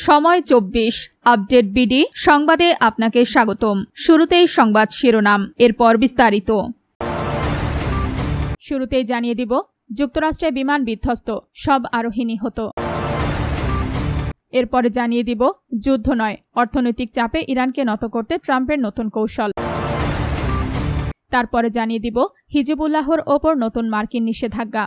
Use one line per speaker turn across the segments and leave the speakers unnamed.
সময় 24 update BD সংবাদে আপনাকে স্বাগতম। শুরুতেই সংবাদ শিরোনাম, এরপর বিস্তারিত। শুরুতেই জানিয়ে দিব, যুক্তরাষ্ট্রে বিমান বিধ্বস্ত, সব আরোহী নিহত। এরপরে জানিয়ে দিব, যুদ্ধ নয়, অর্থনৈতিক চাপে ইরানকে নত করতে ট্রাম্পের নতুন কৌশল। তারপরে জানিয়ে দিব, হিজবুল্লাহর ওপর নতুন মার্কিন নিষেধাজ্ঞা।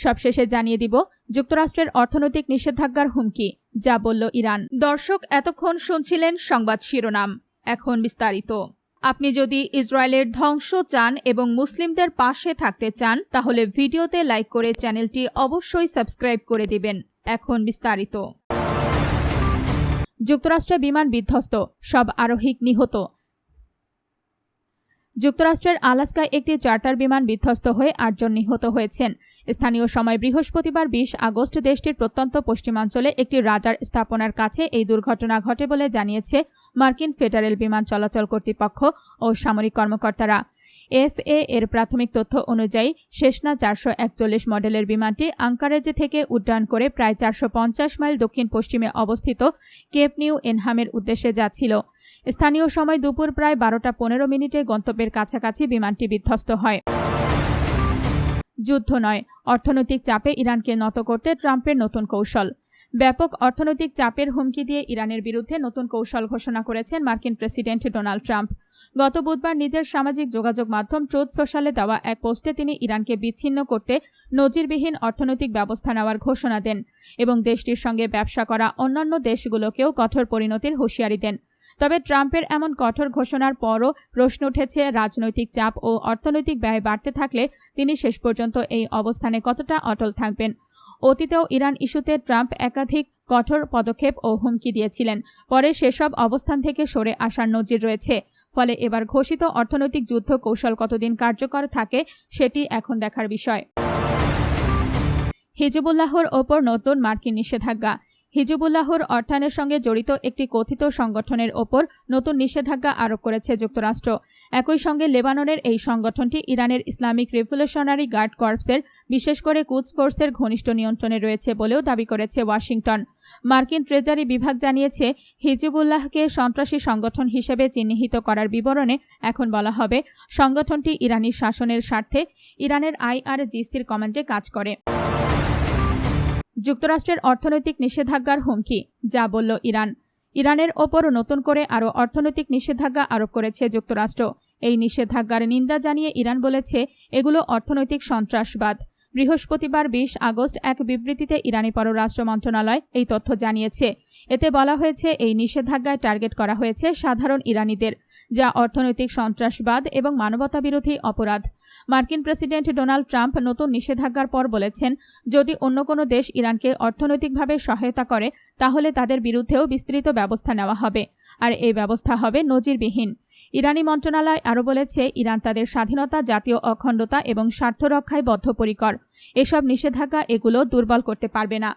সবশেষে জানিয়ে দিব, যুক্তরাষ্ট্রের অর্থনৈতিক নিষেধাজ্ঞার হুমকি, যা বলল ইরান। দর্শক, এতক্ষণ শুনছিলেন সংবাদ শিরোনাম, এখন বিস্তারিত। আপনি যদি ইসরায়েলের ধ্বংস চান এবং মুসলিমদের পাশে থাকতে চান, তাহলে ভিডিওতে লাইক করে চ্যানেলটি অবশ্যই সাবস্ক্রাইব করে দিবেন। এখন বিস্তারিত। যুক্তরাষ্ট্রে বিমান বিধ্বস্ত, সব আরোহী নিহত। যুক্তরাষ্ট্রের আলাস্কায় একটি চার্টার বিমান বিধ্বস্ত হয়ে 8 জন নিহত হয়েছেন। স্থানীয় সময় বৃহস্পতিবার 20 আগস্ট দেশটির প্রত্যন্ত পশ্চিমাঞ্চলে একটি রাডার স্থাপনার কাছে এই দুর্ঘটনা ঘটে বলে জানিয়েছে মার্কিন ফেডারেল বিমান চলাচল কর্তৃপক্ষ ও সামরিক কর্মকর্তারা। এফএ এর প্রাথমিক তথ্য অনুযায়ী সেসনা 441 মডেলের বিমানটি আঙ্কারেজ থেকে উড্ডয়ন করে প্রায় 450 মাইল দক্ষিণ পশ্চিমে অবস্থিত কেপ নিউ এনহামের উদ্দেশ্যে যাচ্ছিল। স্থানীয় সময় দুপুর প্রায় 12:15 গন্তব্যের কাছাকাছি বিমানটি বিধ্বস্ত হয়। যুদ্ধ নয়, অর্থনৈতিক চাপে ইরানকে নত করতে ট্রাম্পের নতুন কৌশল। ব্যাপক অর্থনৈতিক চাপের হুমকি দিয়ে ইরানের বিরুদ্ধে নতুন কৌশল ঘোষণা করেছেন মার্কিন প্রেসিডেন্ট ডোনাল্ড ট্রাম্প। গত বুধবার নিজের সামাজিক যোগাযোগ মাধ্যম ট্রুথ সোশ্যালে দেওয়া এক পোস্টে তিনি ইরানকে বিচ্ছিন্ন করতে নজিরবিহীন অর্থনৈতিক ব্যবস্থা নেওয়ার ঘোষণা দেন এবং দেশটির সঙ্গে ব্যবসা করা অন্যান্য দেশগুলোকেও কঠোর পরিণতির হুঁশিয়ারি দেন। তবে ট্রাম্পের এমন কঠোর ঘোষণার পরও প্রশ্ন উঠেছে, রাজনৈতিক চাপ ও অর্থনৈতিক ব্যয় বাড়তে থাকলে তিনি শেষ পর্যন্ত এই অবস্থানে কতটা অটল থাকবেন। অতীতেও ইরান ইস্যুতে ট্রাম্প একাধিক কঠোর পদক্ষেপ ও হুমকি দিয়েছিলেন, পরে সেসব অবস্থান থেকে সরে আসার নজির রয়েছে। ফলে এবার ঘোষিত অর্থনৈতিক যুদ্ধ কৌশল কতদিন কার্যকর থাকে সেটি এখন দেখার বিষয়। হিজবুল্লাহর ওপর নতুন মার্কিন নিষেধাজ্ঞা। হিজবুল্লাহর অর্থায়নের সঙ্গে জড়িত একটি কথিত সংগঠনের ওপর নতুন নিষেধাজ্ঞা আরোপ করেছে যুক্তরাষ্ট্র। একই সঙ্গে লেবাননের এই সংগঠনটি ইরানের ইসলামিক রেভলিউশনারি গার্ড কর্পসের, বিশেষ করে কুদস ফোর্সের ঘনিষ্ঠ নিয়ন্ত্রণে রয়েছে বলেও দাবি করেছে ওয়াশিংটন। মার্কিন ট্রেজারি বিভাগ জানিয়েছে, হিজবুল্লাহকে সন্ত্রাসী সংগঠন হিসেবে চিহ্নিত করার বিবরণে এখন বলা হবে, সংগঠনটি ইরানি শাসনের স্বার্থে ইরানের IRGCর কমান্ডে কাজ করে। যুক্তরাষ্ট্রের অর্থনৈতিক নিষেধাজ্ঞার হুমকি, যা বলল ইরান। ইরানের ওপর নতুন করে আরও অর্থনৈতিক নিষেধাজ্ঞা আরোপ করেছে যুক্তরাষ্ট্র। এই নিষেধাজ্ঞার নিন্দা জানিয়ে ইরান বলেছে, এগুলো অর্থনৈতিক সন্ত্রাসবাদ। বৃহস্পতিবার 20 আগস্ট এক বিবৃতিতে ইরানি পররাষ্ট্র মন্ত্রণালয় এই তথ্য জানিয়েছে। এতে বলা হয়েছে, এই নিষেধাজ্ঞায় টার্গেট করা হয়েছে সাধারণ ইরানিদের, যা অর্থনৈতিক সন্ত্রাসবাদ এবং মানবতাবিরোধী অপরাধ। মার্কিন প্রেসিডেন্ট ডোনাল্ড ট্রাম্প নতুন নিষেধাজ্ঞার পর বলেছেন, যদি অন্য কোনো দেশ ইরানকে অর্থনৈতিকভাবে সহায়তা করে তাহলে তাদের বিরুদ্ধেও বিস্তৃত ব্যবস্থা নেওয়া হবে, আর এই ব্যবস্থা হবে নজিরবিহীন। ইরানি মন্ত্রণালয় আরও বলেছে, ইরান তাদের স্বাধীনতা, জাতীয় অখণ্ডতা এবং স্বার্থ রক্ষায় বদ্ধপরিকর। এসব নিষেধাজ্ঞা এগুলো দুর্বল করতে পারবে না।